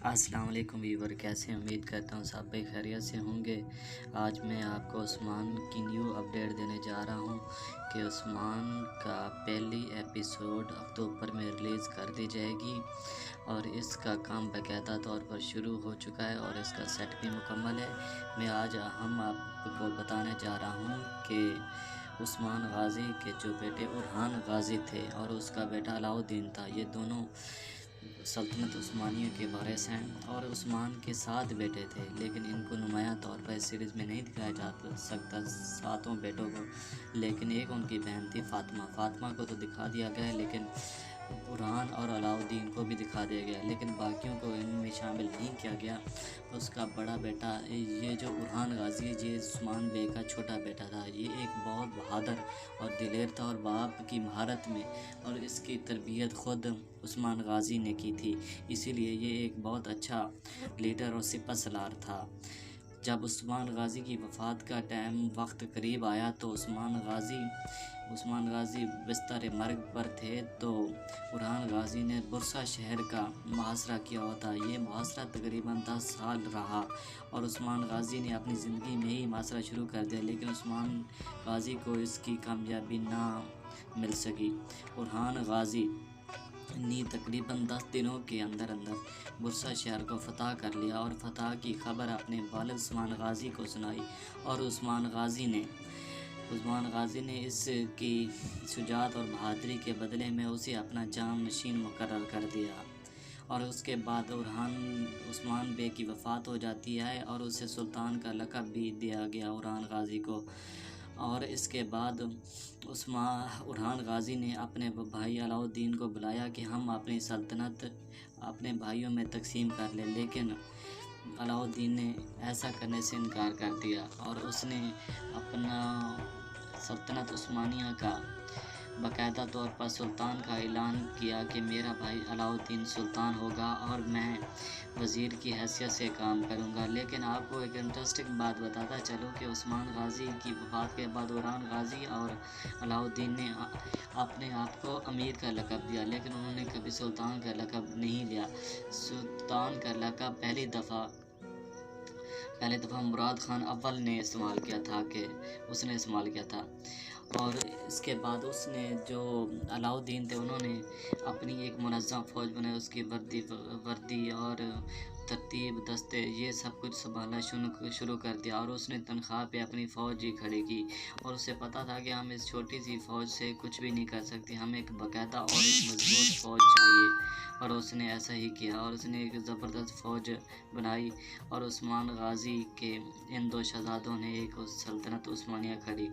अस्सलाम वालेकुम व्यूवर, कैसे हैं? उम्मीद करता हूँ सब भाई खैरियत से होंगे। आज मैं आपको उस्मान की न्यू अपडेट देने जा रहा हूँ कि उस्मान का पहली एपिसोड अक्टूबर में रिलीज़ कर दी जाएगी और इसका काम बाकायदा तौर पर शुरू हो चुका है और इसका सेट भी मुकम्मल है। हम आपको बताने जा रहा हूँ कि उस्मान गाज़ी के जो बेटे बुरहान गाज़ी थे और उसका बेटा अलाउद्दीन था, ये दोनों सल्तनत उस्मानिया के वारिस हैं और उस्मान के 7 बेटे थे, लेकिन इनको नुमायां तौर पर इस सीरीज़ में नहीं दिखाया जा सकता सातों बेटों को। लेकिन एक उनकी बहन थी फ़ातिमा को तो दिखा दिया गया है, लेकिन बुरहान और अलाउद्दीन को भी दिखा दिया गया, लेकिन बाकियों को इनमें शामिल नहीं किया गया। उसका बड़ा बेटा ये जो बुरहान गाज़ी है, ये उस्मान बे का छोटा बेटा था। ये एक बहुत बहादुर और दिलेर था और बाप की महारत में और इसकी तरबियत ख़ुद उस्मान गाज़ी ने की थी, इसीलिए ये एक बहुत अच्छा लीडर और सिपहसालार था। जब उस्मान गाज़ी की वफ़ात का वक्त करीब आया तो उस्मान गाज़ी बिस्तर मर्ग पर थे, तो बुरहान गाज़ी ने बुरसा शहर का मुहासरा किया हुआ था। ये मुहासरा तकरीबन 10 साल रहा और उस्मान गाज़ी ने अपनी ज़िंदगी में ही मुहासरा शुरू कर दिया, लेकिन उस्मान गाज़ी को इसकी कामयाबी ना मिल सकी। बुरहान गाज़ी ने तकरीबन 10 दिनों के अंदर बुरसा शहर को फ़तह कर लिया और फ़तह की खबर अपने वालिद उस्मान गाज़ी को सुनाई और उस्मान गाज़ी ने इसकी शुजाअत और बहादुरी के बदले में उसे अपना जानशीन मुकर्रर कर दिया। और उसके बाद उस्मान बे की वफ़ात हो जाती है और उसे सुल्तान का लक़ब भी दिया गया बुरहान गाज़ी को। और इसके बाद बुरहान गाज़ी ने अपने भाई अलाउद्दीन को बुलाया कि हम अपनी सल्तनत अपने भाइयों में तकसीम कर लें, लेकिन अलाउद्दीन ने ऐसा करने से इनकार कर दिया और उसने अपना सल्तनत उस्मानिया का बाकायदा तौर पर सुल्तान का ऐलान किया कि मेरा भाई अलाउद्दीन सुल्तान होगा और मैं वज़ीर की हैसियत से काम करूंगा। लेकिन आपको एक इंटरेस्टिंग बात बताता चलो कि उस्मान गाज़ी की वफ़ात के बाद बुरहान गाज़ी और अलाउद्दीन ने अपने आप को अमीर का लक़ब दिया, लेकिन उन्होंने कभी सुल्तान का लक़ब नहीं लिया। सुल्तान का लक़ब पहली दफ़ा मुराद ख़ान अव्वल ने इस्तेमाल किया था और इसके बाद उसने जो अलाउद्दीन थे उन्होंने अपनी एक मुनज़्ज़म फ़ौज बनाई, उसकी वर्दी और तरतीब दस्ते ये सब कुछ संभालना शुरू कर दिया और उसने तनख्वाह पे अपनी फ़ौज ही खड़ी की और उसे पता था कि हम इस छोटी सी फ़ौज से कुछ भी नहीं कर सकते, हमें एक बाकायदा और एक मजबूत फ़ौज चाहिए। और उसने ऐसा ही किया और उसने एक ज़बरदस्त फ़ौज बनाई और उस्मान गाज़ी के इन 2 शहज़ादों ने एक सल्तनत उस्मानिया खड़ी